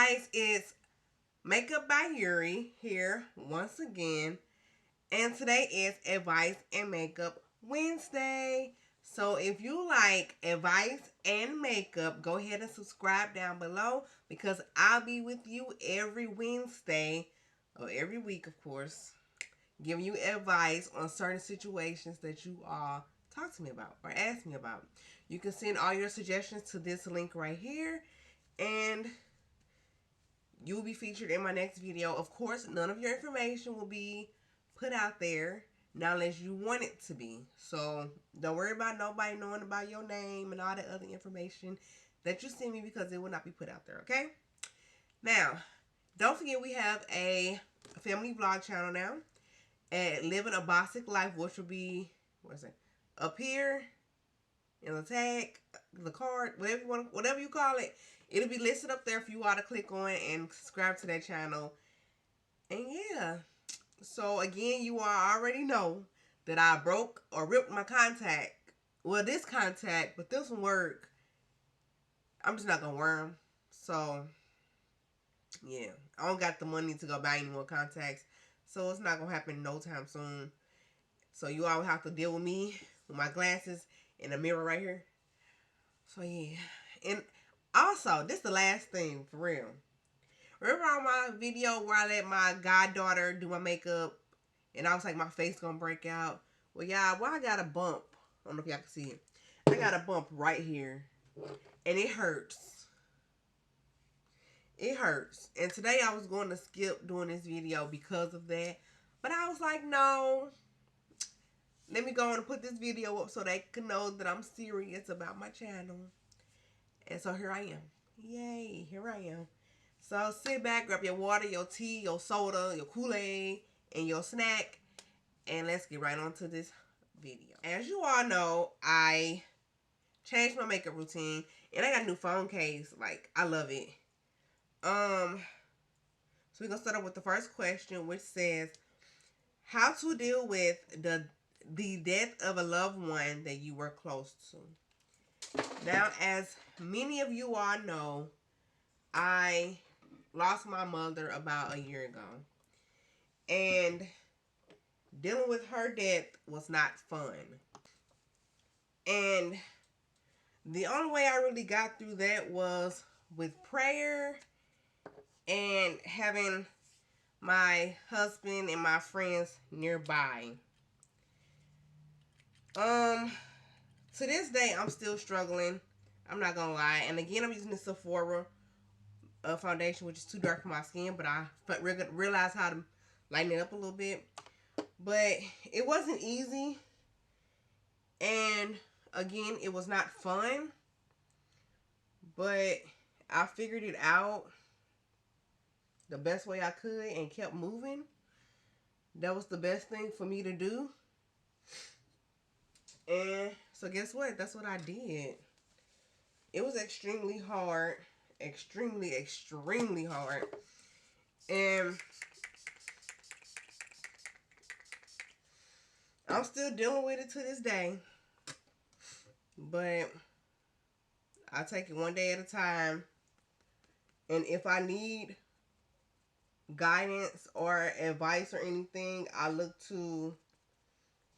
guys, it's Makeup by Yuri here once again, and today is Advice and Makeup Wednesday. So if you like advice and makeup, go ahead and subscribe down below because I'll be with you every Wednesday, or every week of course, giving you advice on certain situations that you all talk to me about or ask me about. You can send all your suggestions to this link right here, and you will be featured in my next video. Of course, none of your information will be put out there, not unless you want it to be. So don't worry about nobody knowing about your name and all that other information that you send me, because it will not be put out there, okay? Now, don't forget we have a family vlog channel now at Living a Bossic Life, which will be, up here in the tag, the card, whatever you call it. It'll be listed up there for you all to click on and subscribe to that channel. And yeah, so again, you all already know that I broke or ripped my contact. Well, this contact, but this one work. I'm just not gonna wear them. So yeah, I don't got the money to go buy any more contacts, so it's not gonna happen no time soon. So you all have to deal with me with my glasses and a mirror right here. So yeah, and also, this is the last thing, for real. Remember on my video where I let my goddaughter do my makeup and I was like, my face gonna break out? Well, y'all, I got a bump. I don't know if y'all can see it. I got a bump right here. And it hurts. It hurts. And today I was going to skip doing this video because of that. But I was like, no. Let me go on and put this video up so they can know that I'm serious about my channel. And so here I am. Yay, here I am. So sit back, grab your water, your tea, your soda, your Kool-Aid, and your snack. And let's get right on to this video. As you all know, I changed my makeup routine. And I got a new phone case. Like, I love it. So we're going to start off with the first question, which says, how to deal with the death of a loved one that you were close to. Now, as many of you all know, I lost my mother about a year ago. And dealing with her death was not fun. And the only way I really got through that was with prayer and having my husband and my friends nearby. To this day, I'm still struggling. I'm not gonna lie. And again, I'm using the Sephora Foundation, which is too dark for my skin, but I realized how to lighten it up a little bit. But it wasn't easy. And again, it was not fun. But I figured it out the best way I could and kept moving. That was the best thing for me to do. And so guess what? That's what I did. It was extremely hard. Extremely, extremely hard. And I'm still dealing with it to this day. But I take it one day at a time. And if I need guidance or advice or anything, I look to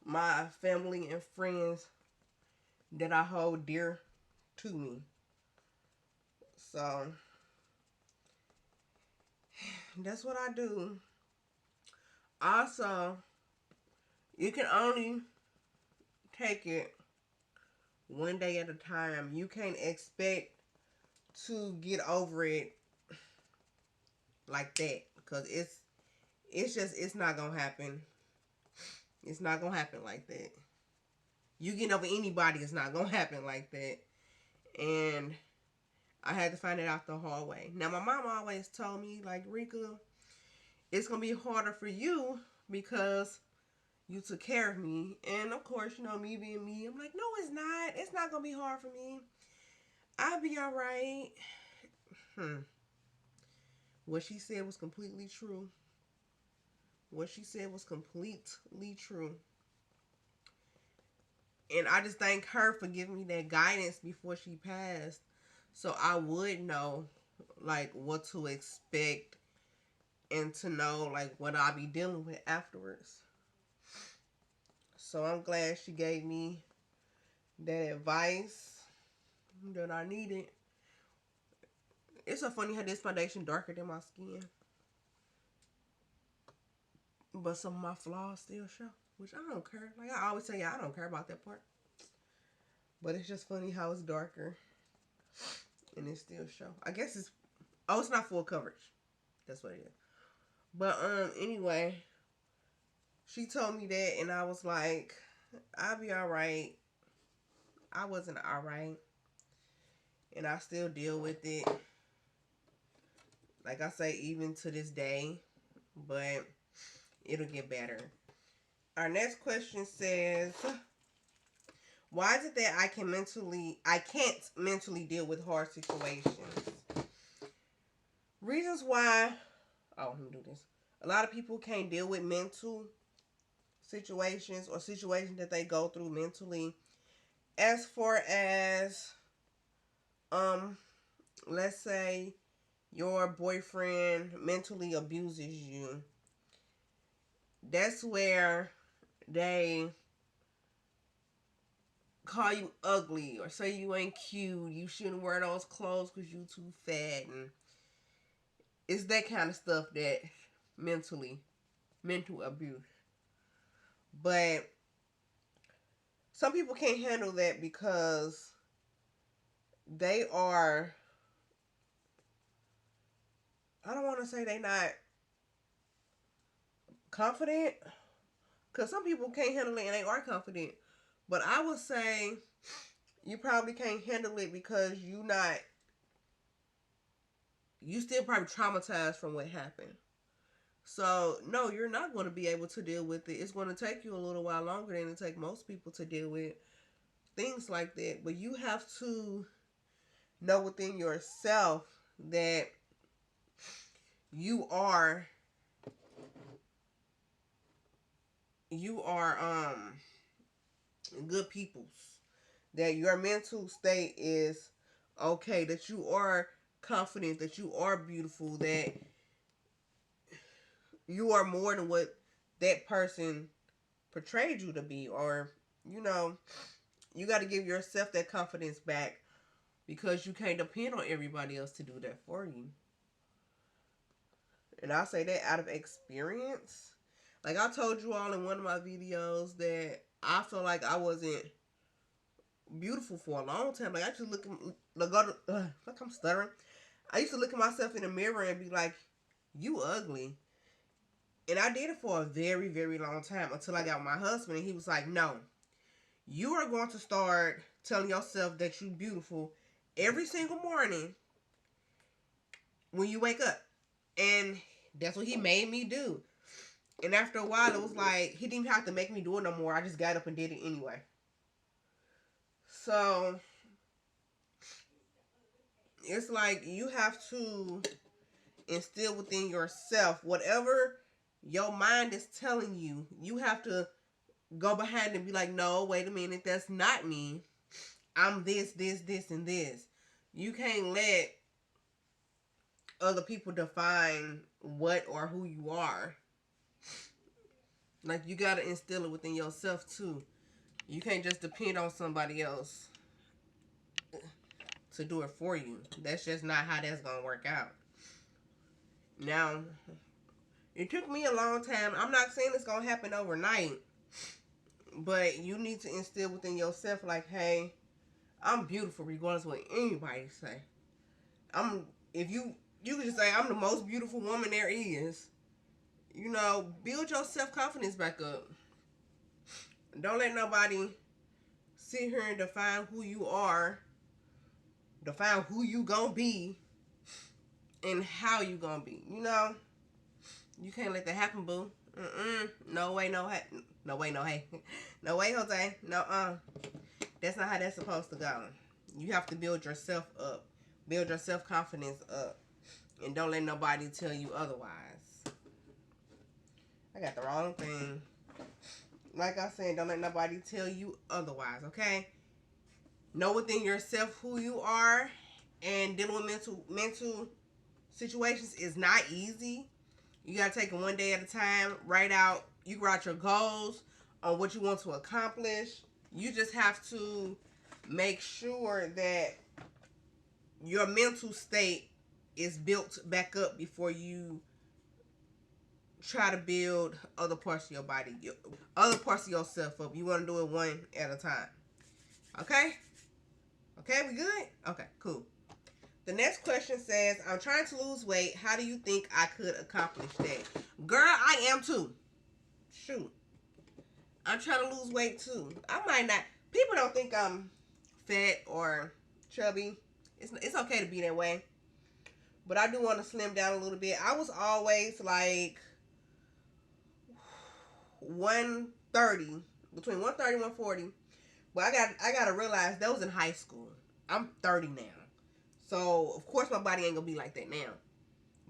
my family and friends that I hold dear to me. So that's what I do. Also, you can only take it one day at a time. You can't expect to get over it like that, because it's not gonna happen. It's not gonna happen like that. You getting over anybody, it's not gonna happen like that. And I had to find it out the hard way. Now, my mom always told me, like, Rika, it's gonna be harder for you because you took care of me. And of course, you know, me being me, I'm like, no, it's not. It's not gonna be hard for me. I'll be all right. What she said was completely true. What she said was completely true. And I just thank her for giving me that guidance before she passed, so I would know like what to expect and to know like what I'll be dealing with afterwards. So I'm glad she gave me that advice that I needed. It's so funny how this foundation darker than my skin, but some of my flaws still show, which I don't care. Like I always tell you, I don't care about that part. But it's just funny how it's darker and it still show. I guess it's it's not full coverage. That's what it is. But anyway, she told me that and I was like, I'll be alright. I wasn't alright. And I still deal with it. Like I say, even to this day. But it'll get better. Our next question says, why is it that I can't mentally deal with hard situations? Reasons why. Oh, let me do this. A lot of people can't deal with mental situations or situations that they go through mentally. As far as, let's say your boyfriend mentally abuses you. That's where they call you ugly or say you ain't cute. You shouldn't wear those clothes because you too fat. And it's that kind of stuff that mental abuse. But some people can't handle that because they are, I don't want to say they not confident, because some people can't handle it and they are confident. But I would say you probably can't handle it because you still probably traumatized from what happened. So, no, you're not going to be able to deal with it. It's going to take you a little while longer than it takes most people to deal with things like that. But you have to know within yourself that you are good peoples. That your mental state is okay. That you are confident. That you are beautiful. That you are more than what that person portrayed you to be. Or, you got to give yourself that confidence back because you can't depend on everybody else to do that for you. And I say that out of experience. Like I told you all in one of my videos that I feel like I wasn't beautiful for a long time. Like I just look I'm stuttering. I used to look at myself in the mirror and be like, you ugly. And I did it for a very, very long time until I got my husband and he was like, no, you are going to start telling yourself that you're beautiful every single morning when you wake up. And that's what he made me do. And after a while, it was like, he didn't even have to make me do it no more. I just got up and did it anyway. So, it's like you have to instill within yourself whatever your mind is telling you. You have to go behind and be like, no, wait a minute, that's not me. I'm this, this, this, and this. You can't let other people define what or who you are. Like, you gotta instill it within yourself too. You can't just depend on somebody else to do it for you. That's just not how that's gonna work out. Now, it took me a long time. I'm not saying it's gonna happen overnight, but you need to instill within yourself, like, hey, I'm beautiful regardless of what anybody say. If you can just say I'm the most beautiful woman there is. Build your self-confidence back up. Don't let nobody sit here and define who you are, define who you gonna be, and how you gonna be. You can't let that happen, boo. No way, no hey. No way, no hey. No way, Jose. No, That's not how that's supposed to go. You have to build yourself up. Build your self-confidence up. And don't let nobody tell you otherwise. I got the wrong thing. Like I said, don't let nobody tell you otherwise, okay? Know within yourself who you are And dealing with mental situations is not easy. You gotta take it one day at a time. You write your goals on what you want to accomplish. You just have to make sure that your mental state is built back up before you try to build other parts of your body, other parts of yourself up. You want to do it one at a time. Okay? Okay, we good? Okay, cool. The next question says, I'm trying to lose weight. How do you think I could accomplish that? Girl, I am too. Shoot. I'm trying to lose weight too. I might not. People don't think I'm fat or chubby. It's okay to be that way. But I do want to slim down a little bit. I was always like 130, between 130 and 140. But I gotta realize that was in high school. I'm 30 now. So of course my body ain't gonna be like that now.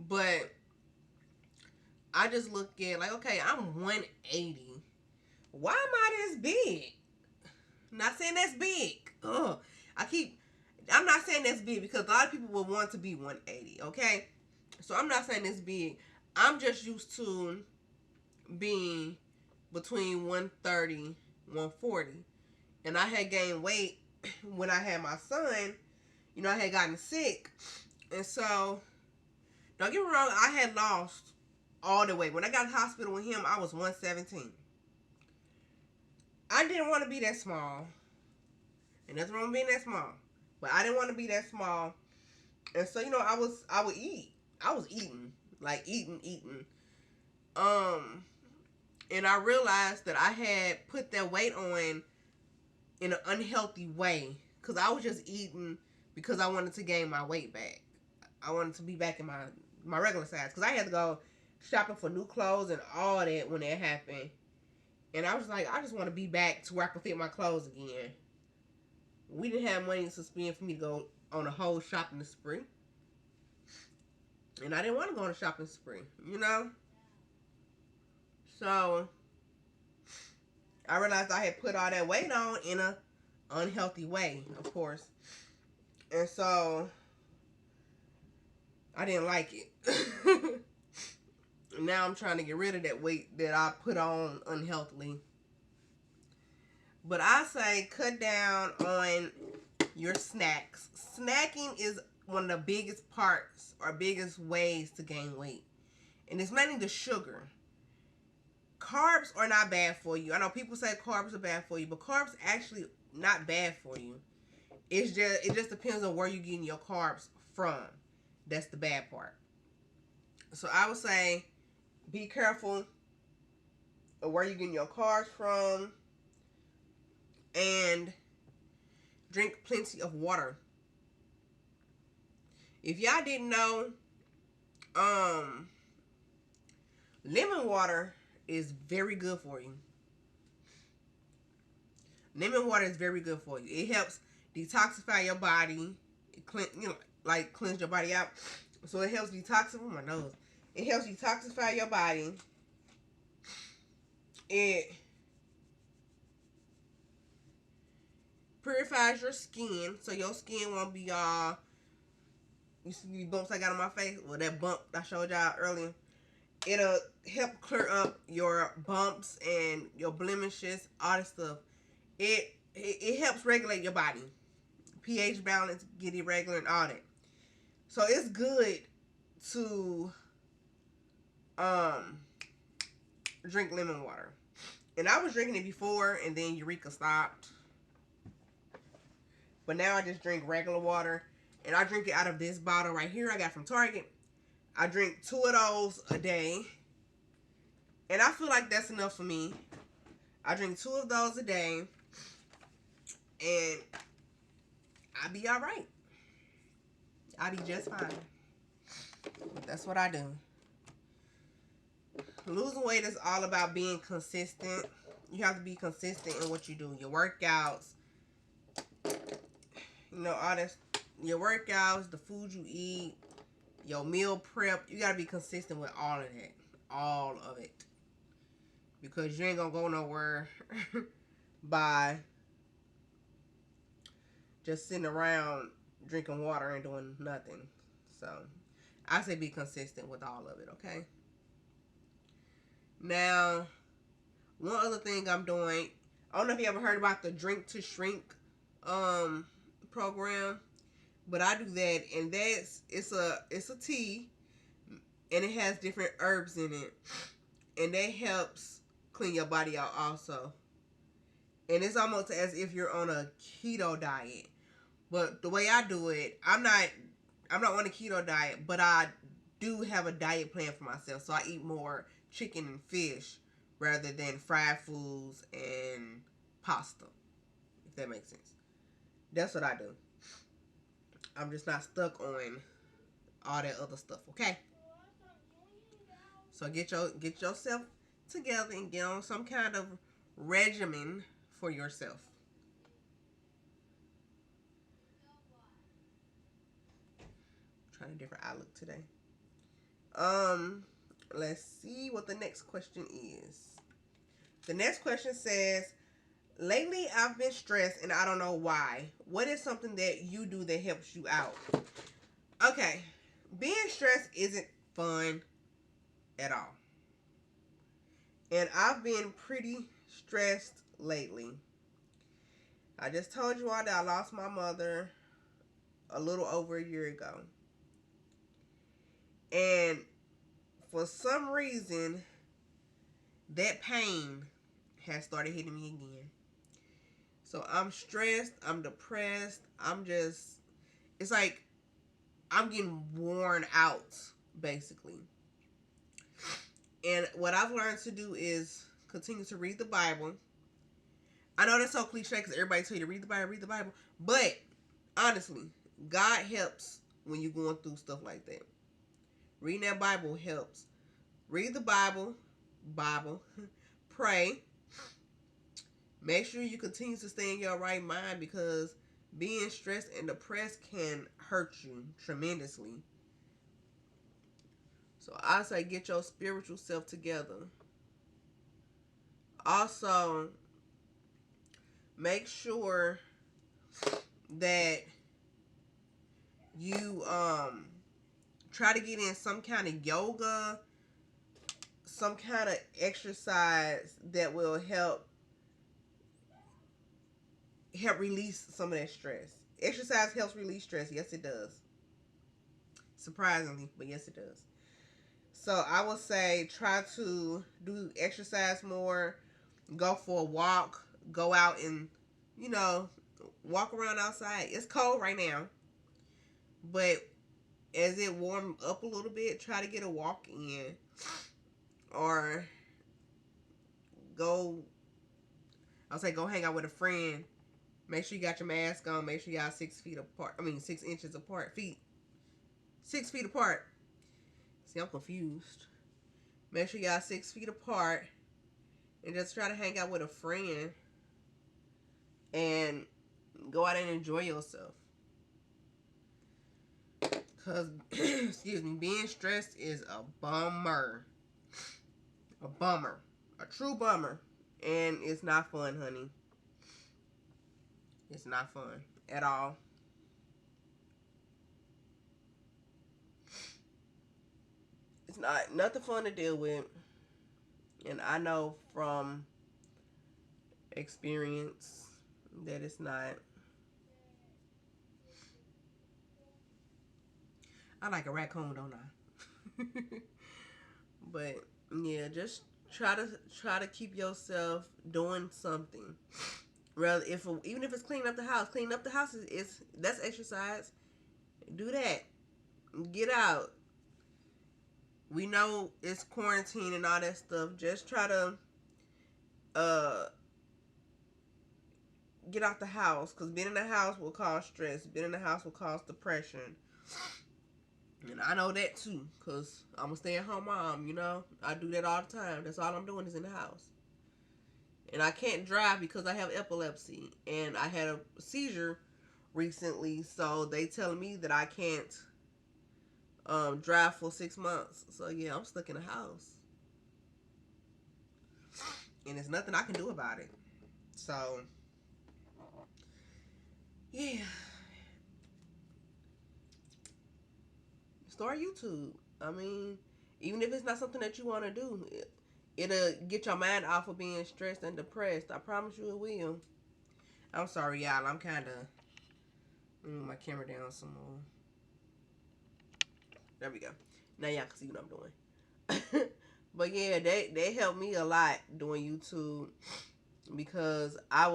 But I just look at like, okay, I'm 180. Why am I this big? Not saying that's big. Ugh. I'm not saying that's big because a lot of people will want to be 180, okay? So I'm not saying that's big. I'm just used to being between 130, 140. And I had gained weight when I had my son. You know, I had gotten sick. And so, don't get me wrong, I had lost all the weight. When I got to the hospital with him, I was 117. I didn't want to be that small. And nothing wrong with being that small. But I didn't want to be that small. And so, you know, I would eat. I was eating. Like, eating. And I realized that I had put that weight on in an unhealthy way. Because I was just eating because I wanted to gain my weight back. I wanted to be back in my regular size. Because I had to go shopping for new clothes and all that when that happened. And I was like, I just want to be back to where I can fit my clothes again. We didn't have money to spend for me to go on a whole shopping spree. And I didn't want to go on a shopping spree, you know? So, I realized I had put all that weight on in an unhealthy way, of course. And so, I didn't like it. Now I'm trying to get rid of that weight that I put on unhealthily. But I say cut down on your snacks. Snacking is one of the biggest parts or biggest ways to gain weight. And it's mainly the sugar. Carbs are not bad for you. I know people say carbs are bad for you, but carbs actually not bad for you. It just depends on where you're getting your carbs from. That's the bad part. So I would say be careful of where you're getting your carbs from. And drink plenty of water. If y'all didn't know, lemon water is very good for you. Lemon water is very good for you. It helps detoxify your body. It cleanse your body out. So it helps detoxify my nose. It helps detoxify your body. It purifies your skin, so your skin won't be all. You see the bumps I got on my face? Well, that bump I showed y'all earlier. It'll help clear up your bumps and your blemishes, all that stuff. It helps regulate your body. pH balance, get it regular and all that. So it's good to drink lemon water. And I was drinking it before and then Eureka stopped. But now I just drink regular water. And I drink it out of this bottle right here I got from Target. I drink 2 of those a day. And I feel like that's enough for me. I drink 2 of those a day. And I'll be alright. I'll be just fine. But that's what I do. Losing weight is all about being consistent. You have to be consistent in what you do. Your workouts. You know, all this. Your workouts, the food you eat, your meal prep. You got to be consistent with all of that. All of it. Because you ain't going to go nowhere by just sitting around drinking water and doing nothing. So I say be consistent with all of it, okay? Now, one other thing I'm doing, I don't know if you ever heard about the Drink to Shrink program, but I do that, and it's a tea, and it has different herbs in it, and that helps clean your body out also. And it's almost as if you're on a keto diet. But the way I do it, I'm not on a keto diet, but I do have a diet plan for myself. So I eat more chicken and fish rather than fried foods and pasta, if that makes sense. That's what I do. I'm just not stuck on all that other stuff, okay? So get yourself together and get on some kind of regimen for yourself. Trying a different outlook today. Let's see what the next question is. The next question says, lately I've been stressed and I don't know why. What is something that you do that helps you out? Okay, being stressed isn't fun at all. And I've been pretty stressed lately. I just told you all that I lost my mother a little over a year ago. And for some reason, that pain has started hitting me again. So I'm stressed, I'm depressed, it's like I'm getting worn out, basically. And what I've learned to do is continue to read the Bible. I know that's so cliche because everybody tell you to read the Bible. But honestly, God helps when you're going through stuff like that. Reading that Bible helps. Read the Bible, pray. Make sure you continue to stay in your right mind because being stressed and depressed can hurt you tremendously. So I say get your spiritual self together. Also, make sure that you try to get in some kind of yoga, some kind of exercise that will help release some of that stress. Exercise helps release stress. Yes, it does. Surprisingly, but yes, it does. So I would say try to do exercise more. Go for a walk. Go out and, walk around outside. It's cold right now. But as it warm up a little bit, try to get a walk in. Or go hang out with a friend. Make sure you got your mask on. Make sure y'all 6 feet apart. 6 inches apart. 6 feet apart. See, I'm confused. Make sure y'all 6 feet apart. And just try to hang out with a friend. And go out and enjoy yourself. Because, excuse me, being stressed is a bummer. A bummer. A true bummer. And it's not fun, honey. It's not fun at all. It's nothing fun to deal with. And I know from experience that it's not. I like a raccoon, don't I? But yeah, just try to keep yourself doing something. Rather, even if it's cleaning up the house is that's exercise. Do that. Get out. We know it's quarantine and all that stuff. Just try to get out the house, because being in the house will cause stress. Being in the house will cause depression. And I know that too, because I'm a stay-at-home mom, I do that all the time. That's all I'm doing is in the house. And I can't drive because I have epilepsy. And I had a seizure recently, so they telling me that I can't drive for 6 months. So yeah, I'm stuck in the house. And there's nothing I can do about it. So, yeah. start YouTube. I mean, even if it's not something that you want to do, it'll get your mind off of being stressed and depressed. I promise you it will. I'm sorry, y'all. I'm kind of move my camera down some more. There we go. Now y'all can see what I'm doing. But yeah, they helped me a lot doing YouTube because I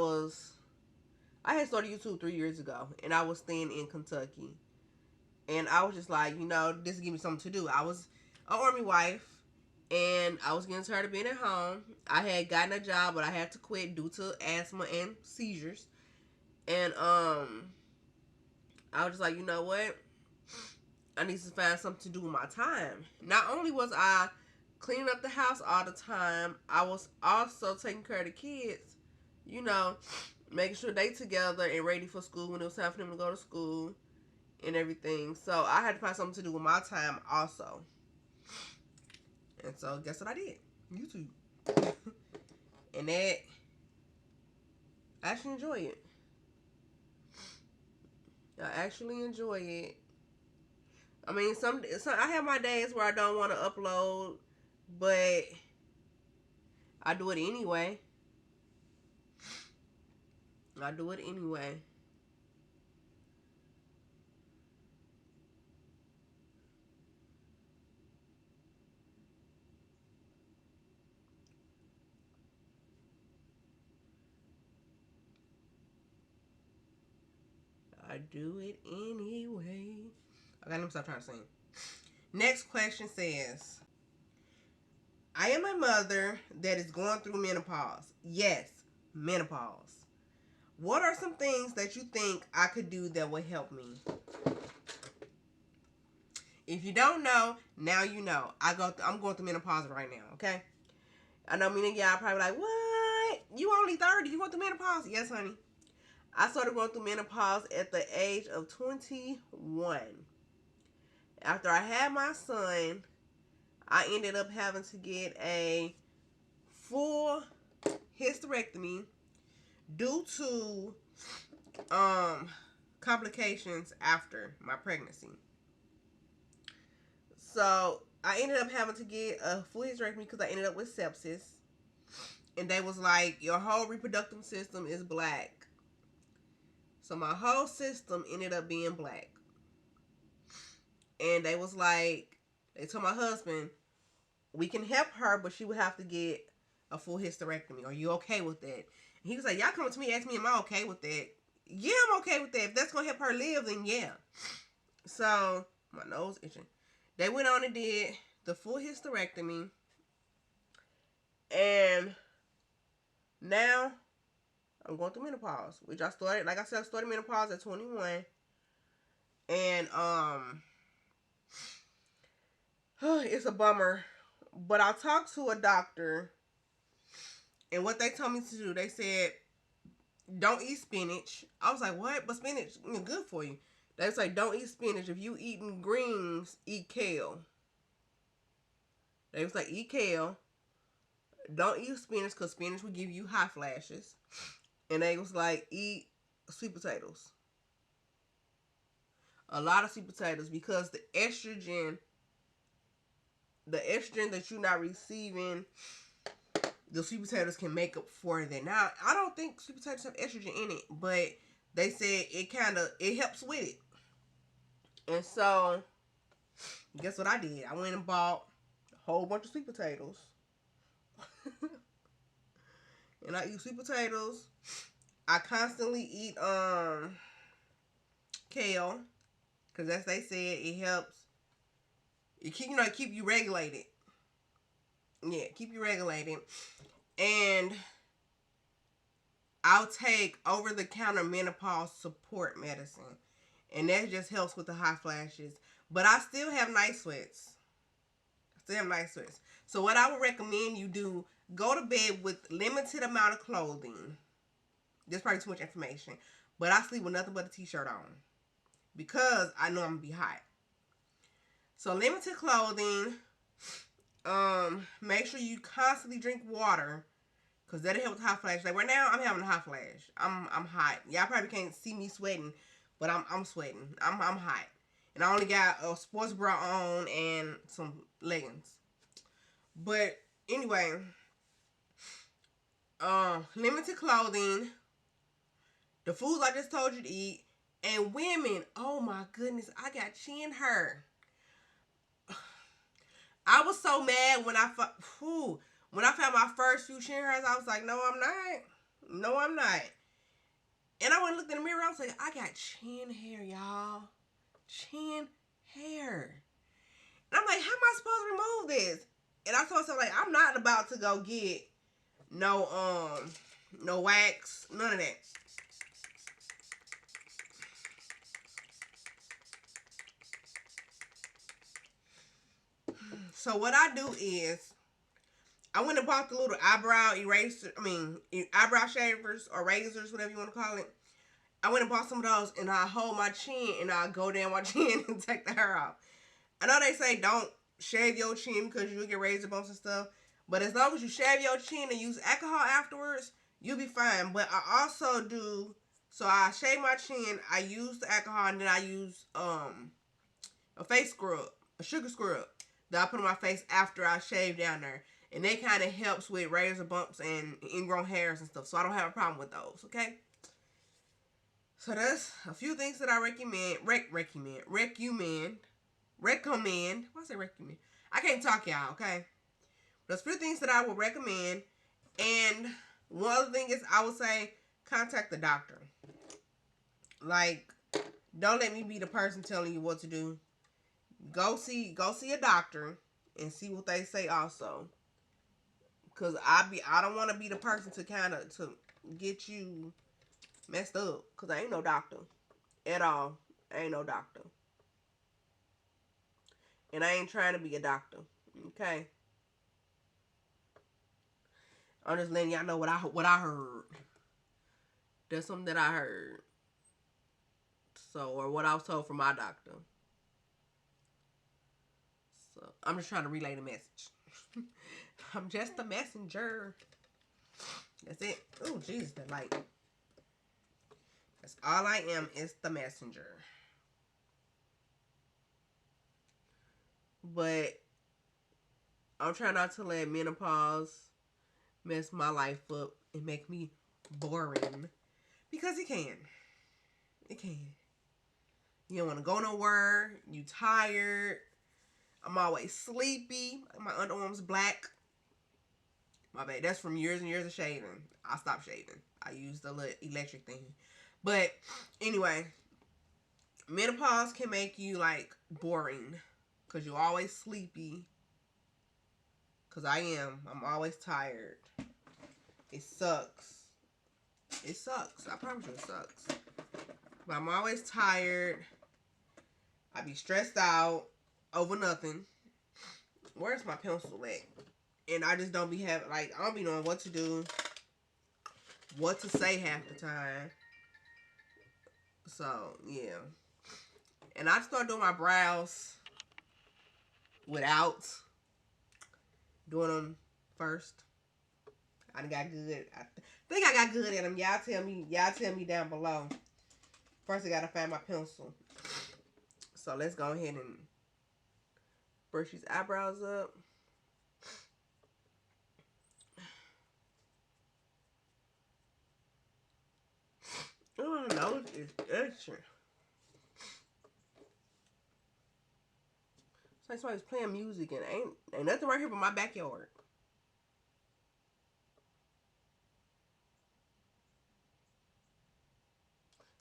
had started YouTube 3 years ago, and I was staying in Kentucky, and I was just like, this give me something to do. I was an Army wife, and I was getting tired of being at home. I had gotten a job, but I had to quit due to asthma and seizures, and I was just like, you know what? I need to find something to do with my time. Not only was I cleaning up the house all the time, I was also taking care of the kids, making sure they together and ready for school when it was time for them to go to school and everything. So I had to find something to do with my time also. And so guess what I did? YouTube. And that, I actually enjoy it. I actually enjoy it. I mean, some I have my days where I don't want to upload, but I do it anyway. I do it anyway. I do it anyway. Okay, let me stop trying to sing. Next question says, I am a mother that is going through menopause. Yes, menopause. What are some things that you think I could do that would help me? If you don't know, now you know. I'm going through menopause right now, okay? I know many of y'all probably like, what? You only 30? You going through menopause? Yes, honey. I started going through menopause at the age of 21. After I had my son, I ended up having to get a full hysterectomy due to complications after my pregnancy. So I ended up having to get a full hysterectomy because I ended up with sepsis. And they was like, your whole reproductive system is black. So my whole system ended up being black. And they was like, they told my husband, we can help her, but she would have to get a full hysterectomy. Are you okay with that? And he was like, y'all come to me, ask me, am I okay with that? Yeah, I'm okay with that. If that's going to help her live, then yeah. So, my nose itching. They went on and did the full hysterectomy. And now, I'm going through menopause. Which I started, like I said, I started menopause at 21. And, it's a bummer. But I talked to a doctor, and what they told me to do, they said, don't eat spinach. I was like, what? But spinach is good for you. They was like, don't eat spinach. If you eating greens, eat kale. They was like, eat kale. Don't eat spinach because spinach will give you hot flashes. And they was like, eat sweet potatoes. A lot of sweet potatoes because the estrogen that you're not receiving, the sweet potatoes can make up for that. Now, I don't think sweet potatoes have estrogen in it, but they said it helps with it. And so, guess what I did? I went and bought a whole bunch of sweet potatoes. And I eat sweet potatoes. I constantly eat kale, because as they said, it helps. It keep you regulated. Yeah, keep you regulated. And I'll take over-the-counter menopause support medicine. And that just helps with the hot flashes. But I still have night sweats. So what I would recommend you do, go to bed with limited amount of clothing. There's probably too much information. But I sleep with nothing but a t-shirt on. Because I know I'm going to be hot. So limited clothing. Make sure you constantly drink water. Because that'll help with hot flash. Like right now, I'm having a hot flash. I'm hot. Y'all probably can't see me sweating. But I'm sweating. I'm hot. And I only got a sports bra on and some leggings. But anyway, limited clothing, the foods I just told you to eat, and women. Oh my goodness, I got chin hair. I was so mad when I found my first few chin hairs. I was like, no, I'm not. No, I'm not. And I went and looked in the mirror. I was like, I got chin hair, y'all. Chin hair. And I'm like, how am I supposed to remove this? And I told myself, like, I'm not about to go get no wax, none of that. So what I do is, I went and bought the little eyebrow eraser, eyebrow shavers or razors, whatever you want to call it. I went and bought some of those, and I hold my chin, and I go down my chin and take the hair off. I know they say don't shave your chin because you'll get razor bumps and stuff, but as long as you shave your chin and use alcohol afterwards, you'll be fine. But I also do, so I shave my chin, I use the alcohol, and then I use a face scrub, a sugar scrub that I put on my face after I shave down there. And that kind of helps with razor bumps and ingrown hairs and stuff. So I don't have a problem with those, okay? So that's a few things that I recommend. Recommend. Why say recommend? I can't talk, y'all, okay? There's a few things that I would recommend. And one other thing is I would say contact the doctor. Like, don't let me be the person telling you what to do. Go see a doctor and see what they say also. Cause I don't want to be the person to get you messed up. Cause I ain't no doctor at all. I ain't no doctor, and I ain't trying to be a doctor. Okay, I'm just letting y'all know what I heard. That's something that I heard. So, or what I was told from my doctor. So I'm just trying to relay the message. I'm just a messenger. That's it. Oh, Jesus, that light. That's all I am, is the messenger. But I'm trying not to let menopause mess my life up and make me boring. Because it can. It can. You don't want to go nowhere. You tired. I'm always sleepy. My underarm's black. My bad. That's from years and years of shaving. I stopped shaving. I used the little electric thing. But anyway, menopause can make you like boring. Because you're always sleepy. Because I am. I'm always tired. It sucks. It sucks. I promise you it sucks. But I'm always tired. I be stressed out over nothing. Where's my pencil at? And I just don't be having, like, I don't be knowing what to do, what to say half the time. So, yeah. And I start doing my brows without doing them first. I got good. I think I got good at them. Y'all tell me down below. First, I gotta find my pencil. So let's go ahead and brush these eyebrows up. Oh, my nose is itching. It's like somebody's playing music and ain't nothing right here but my backyard.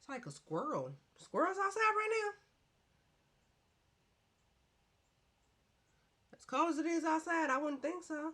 It's like a squirrel. Squirrels outside right now? As cold as it is outside, I wouldn't think so.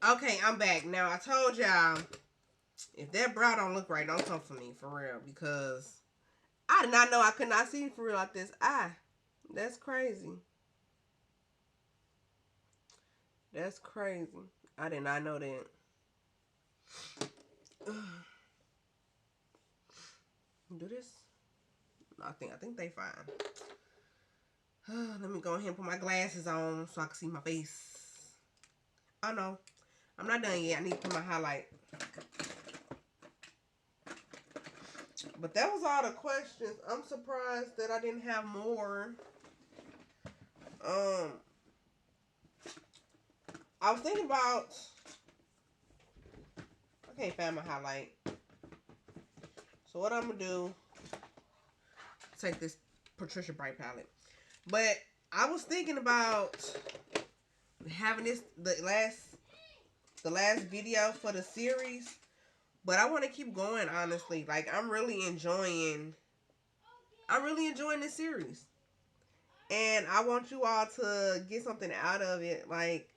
Okay, I'm back. Now, I told y'all, if that brow don't look right, don't come for me, for real. Because I did not know I could not see for real like this eye. That's crazy. That's crazy. I did not know that. Do this? No, I think they fine. Let me go ahead and put my glasses on so I can see my face. Oh no, I'm not done yet. I need to put my highlight. But that was all the questions. I'm surprised that I didn't have more. I was thinking about. I can't find my highlight. So what I'm gonna do? Take this Patricia Bright palette. But I was thinking about having this the last video for the series, but I want to keep going. Honestly, like I'm really enjoying this series, and I want you all to get something out of it. Like,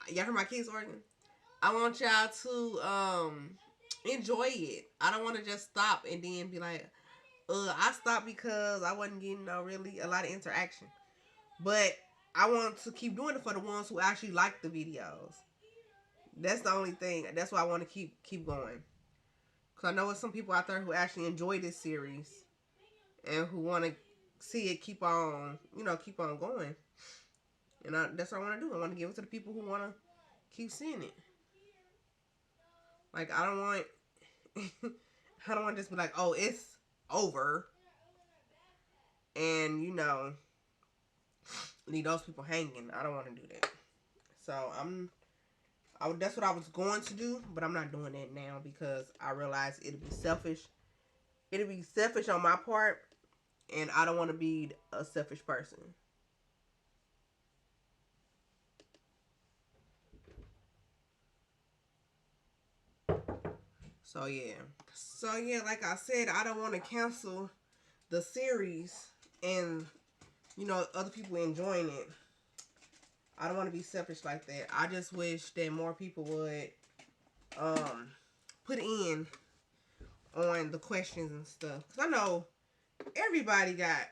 y'all heard my kids arguing. I want y'all to enjoy it. I don't want to just stop and then be like, I stopped because I wasn't getting a lot of interaction. But I want to keep doing it for the ones who actually like the videos. That's the only thing. That's why I want to keep going. Because I know there's some people out there who actually enjoy this series and who want to see it keep on going. And that's what I want to do. I want to give it to the people who want to keep seeing it. Like, I don't want to just be like, oh, it's over. And, leave those people hanging. I don't want to do that. So, that's what I was going to do, but I'm not doing that now because I realize it'll be selfish. It'll be selfish on my part, and I don't want to be a selfish person. So yeah, like I said, I don't want to cancel the series and other people enjoying it. I don't want to be selfish like that. I just wish that more people would put in on the questions and stuff. Because I know everybody got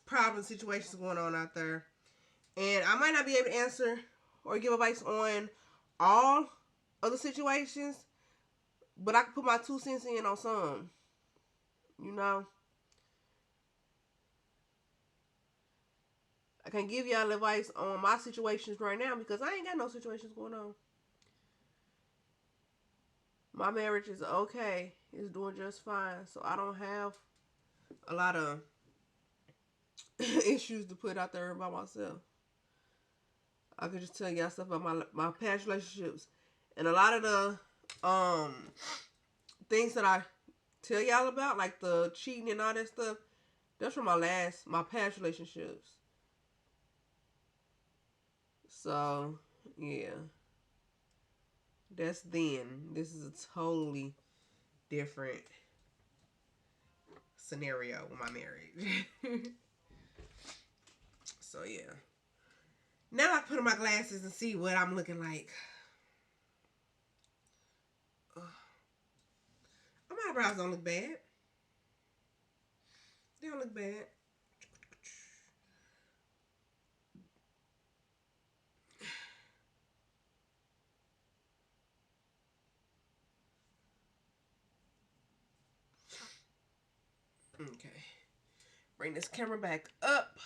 problem situations going on out there. And I might not be able to answer or give advice on all of the situations. But I can put my 2 cents in on some. I can't give y'all advice on my situations right now because I ain't got no situations going on. My marriage is okay. It's doing just fine. So I don't have a lot of issues to put out there by myself. I could just tell y'all stuff about my past relationships. And a lot of the things that I tell y'all about, like the cheating and all that stuff, that's from my past relationships. So, yeah. That's then. This is a totally different scenario with my marriage. So, yeah. Now I put on my glasses and see what I'm looking like. My eyebrows don't look bad. They don't look bad. Okay. Bring this camera back up.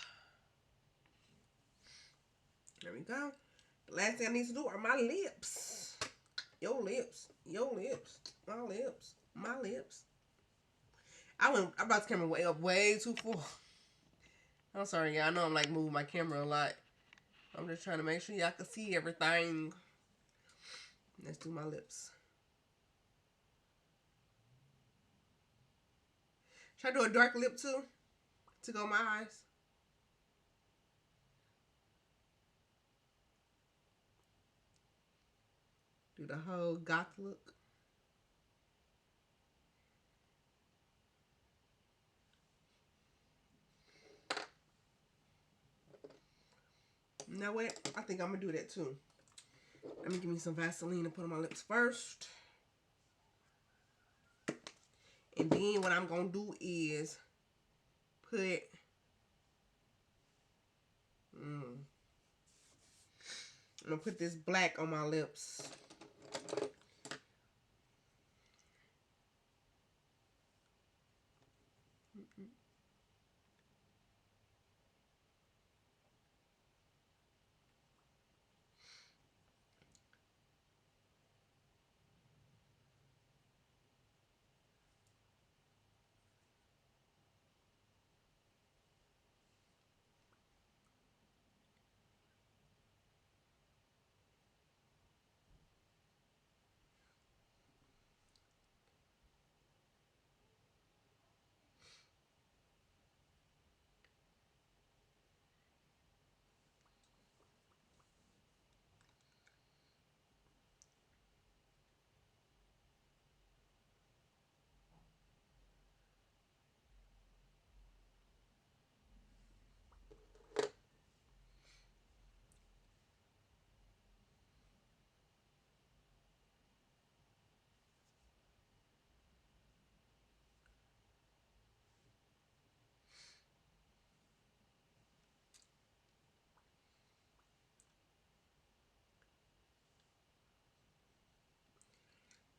There we go. The last thing I need to do are my lips. Your lips. Your lips. My lips. My lips. I brought the camera way too full. I'm sorry, y'all. I know I'm like moving my camera a lot. I'm just trying to make sure y'all can see everything. Let's do my lips. Should I do a dark lip too? To go my eyes? Do the whole goth look. You know what? I think I'm going to do that too. Let me give me some Vaseline to put on my lips first. And then what I'm going to do is put... I'm going to put this black on my lips.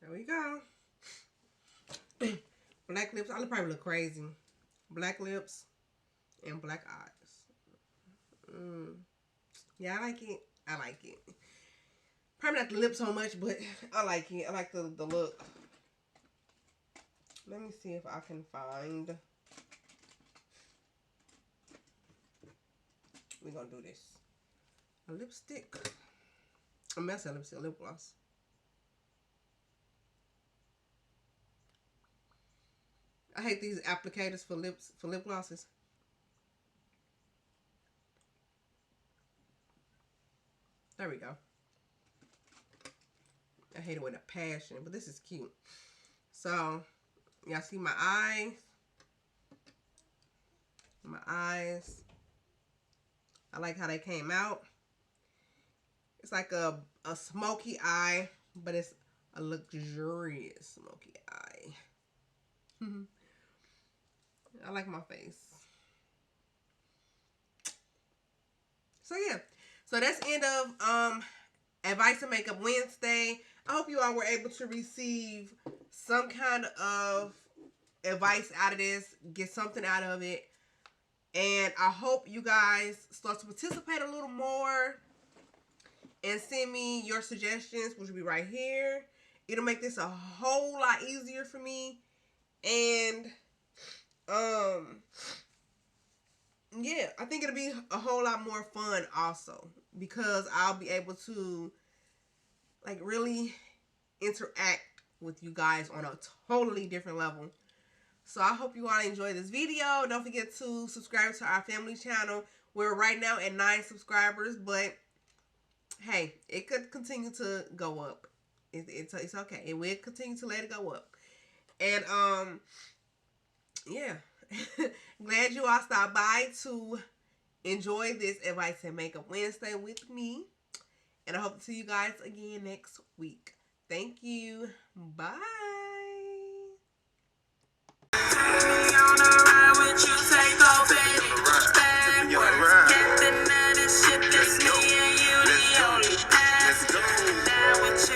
There we go. Black lips. I probably look crazy. Black lips and black eyes. Yeah, I like it. I like it. Probably not the lips so much, but I like it. I like the look. Let me see if I can find. We're going to do this. A lipstick. A mess of lipstick. Lip gloss. I hate these applicators for lip glosses. There we go. I hate it with a passion, but this is cute. So, y'all see my eyes? My eyes. I like how they came out. It's like a smoky eye, but it's a luxurious smoky eye. I like my face. So yeah. So that's the end of Advice and Makeup Wednesday. I hope you all were able to receive some kind of advice out of this. Get something out of it. And I hope you guys start to participate a little more. And send me your suggestions, which will be right here. It'll make this a whole lot easier for me. And yeah, I think it'll be a whole lot more fun also, because I'll be able to like really interact with you guys on a totally different level. So I hope you all enjoy this video. Don't forget to subscribe to our family channel. We're right now at 9 subscribers, but hey, it could continue to go up. It's okay. It will continue to let it go up. And yeah. Glad you all stopped by to enjoy this Advice and Makeup Wednesday with me. And I hope to see you guys again next week. Thank you. Bye.